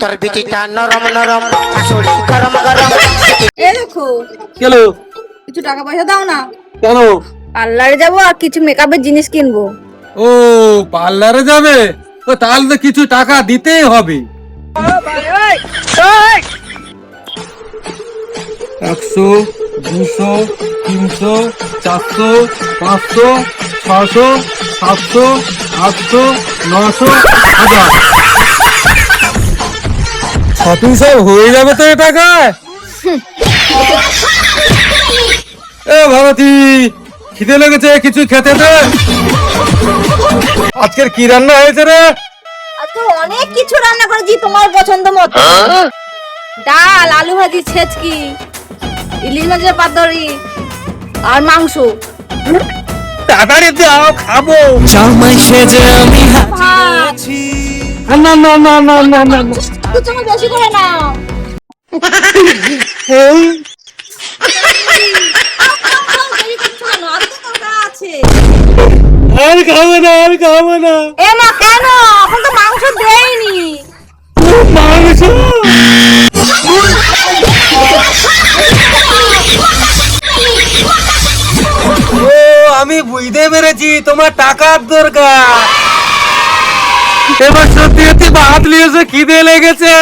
তোর বিটিটা নরম নরম, শাশুড়ি গরম গরম। এই দেখো, কেন? কিছু টাকা পয়সা দাও না, কেন? পার্লারে যাবো আর কিছু মেকআপের জিনিস কিনবো। ও, পার্লারে যাবে? তো তাহলে তো কিছু টাকা দিতেই হবে। 100, 200, 300, 400, 500, 600, 700, 800, 900, 1000। শপিং সব হয়ে যাবে তো এ টাকায়? এ ভারতী, খিদে লেগেছে, কিছু খেতে দে। আজকের কি রান্না হয়েছে রে? আজকে অনেক কিছু রান্না করেছি তোমার পছন্দ মতো। ডাল, আলু ভাজি, ছেচকি, ইলিশ মাছের পাতুরি আর মাংস। তাড়াতাড়ি দাও, খাবো। জামাই সেজে আমি ভাত। না না না না না না না। একটু তুমি বেশি করে নাও। এই, দেরি করছো কেন? আরো তো দরকার আছে। আর খাবো না, আর খাবো না। এ মা, কেন? এখন তো মাংস দেয়নি। মাংস। ও, আমি বুঝতে পেরেছি তোমার টাকার দরকার। এবার সত্যি সত্যি ভাত নিয়েছে, খিদে লেগেছে।